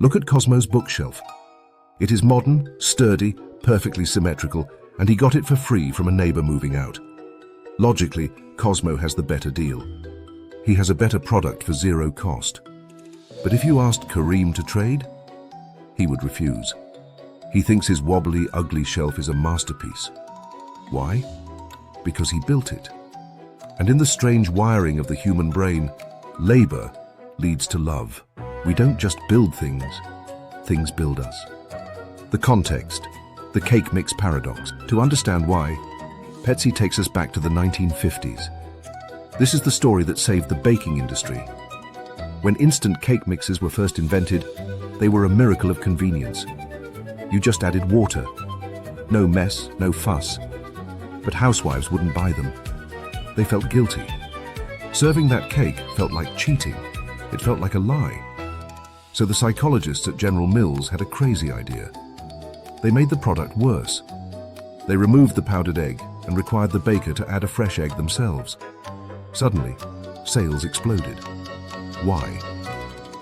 Look at Cosmo's bookshelf. It is modern, sturdy, perfectly symmetrical, and he got it for free from a neighbor moving out. Logically, Cosmo has the better deal. He has a better product for zero cost. But if you asked Kareem to trade, he would refuse. He thinks his wobbly, ugly shelf is a masterpiece. Why? Because he built it. And in the strange wiring of the human brain, labor leads to love. We don't just build things, things build us. The context, the cake mix paradox. To understand why, Petsy takes us back to the 1950s. This is the story that saved the baking industry. When instant cake mixes were first invented, they were a miracle of convenience. You just added water. No mess, no fuss. But housewives wouldn't buy them. They felt guilty. Serving that cake felt like cheating. It felt like a lie. So the psychologists at General Mills had a crazy idea. They made the product worse. They removed the powdered egg and required the baker to add a fresh egg themselves. Suddenly, sales exploded. Why?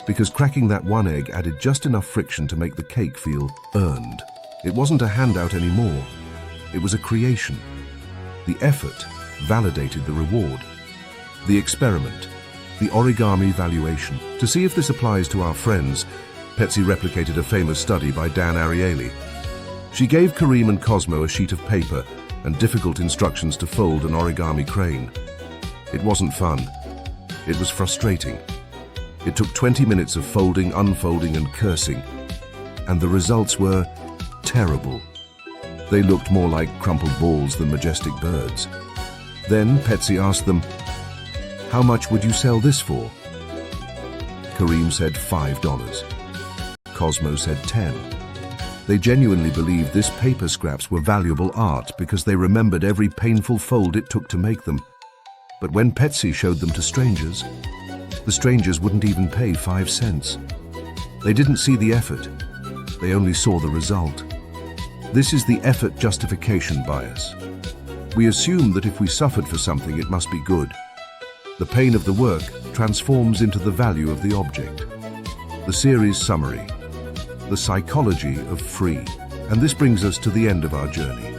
Because cracking that one egg added just enough friction to make the cake feel earned. It wasn't a handout anymore. It was a creation. The effort validated the reward. The experiment, the origami valuation. To see if this applies to our friends, Petsy replicated a famous study by Dan Ariely. She gave Kareem and Cosmo a sheet of paper and difficult instructions to fold an origami crane. It wasn't fun. It was frustrating. It took 20 minutes of folding, unfolding, and cursing. And the results were terrible. They looked more like crumpled balls than majestic birds. Then Petsy asked them, "How much would you sell this for?" Kareem said $5. Cosmo said 10. They genuinely believed this paper scraps were valuable art because they remembered every painful fold it took to make them. But when Petsy showed them to strangers, the strangers wouldn't even pay 5 cents. They didn't see the effort. They only saw the result. This is the effort justification bias. We assume that if we suffered for something, it must be good. The pain of the work transforms into the value of the object. The series summary, the psychology of free. And this brings us to the end of our journey.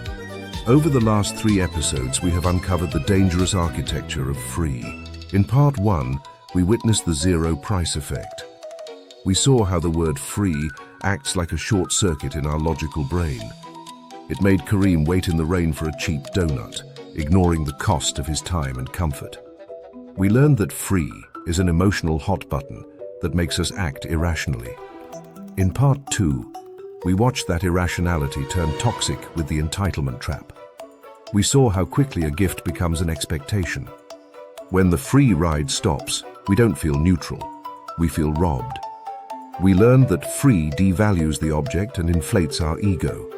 Over the last 3 episodes, we have uncovered the dangerous architecture of free. In part 1, we witnessed the zero price effect. We saw how the word free acts like a short circuit in our logical brain. It made Kareem wait in the rain for a cheap donut, ignoring the cost of his time and comfort. We learned that free is an emotional hot button that makes us act irrationally. In part 2, we watched that irrationality turn toxic with the entitlement trap. We saw how quickly a gift becomes an expectation. When the free ride stops, we don't feel neutral, we feel robbed. We learned that free devalues the object and inflates our ego.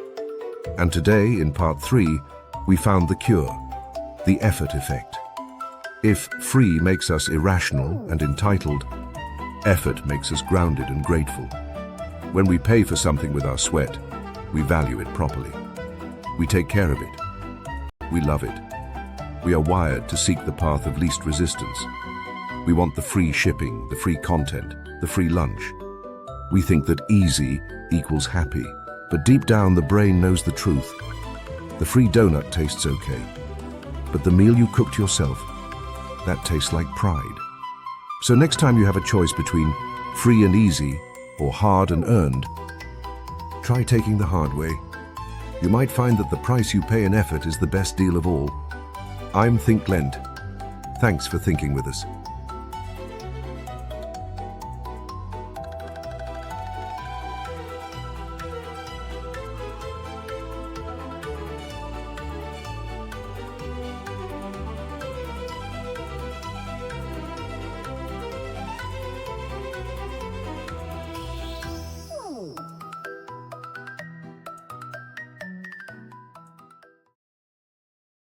And today, in part 3, we found the cure, the effort effect. If free makes us irrational and entitled, effort makes us grounded and grateful. When we pay for something with our sweat, we value it properly. We take care of it. We love it. We are wired to seek the path of least resistance. We want the free shipping, the free content, the free lunch. We think that easy equals happy, but deep down the brain knows the truth. The free donut tastes okay, but the meal you cooked yourself, that tastes like pride. So next time you have a choice between free and easy or hard and earned, try taking the hard way. You might find that the price you pay in effort is the best deal of all. I'm Think Lent. Thanks for thinking with us.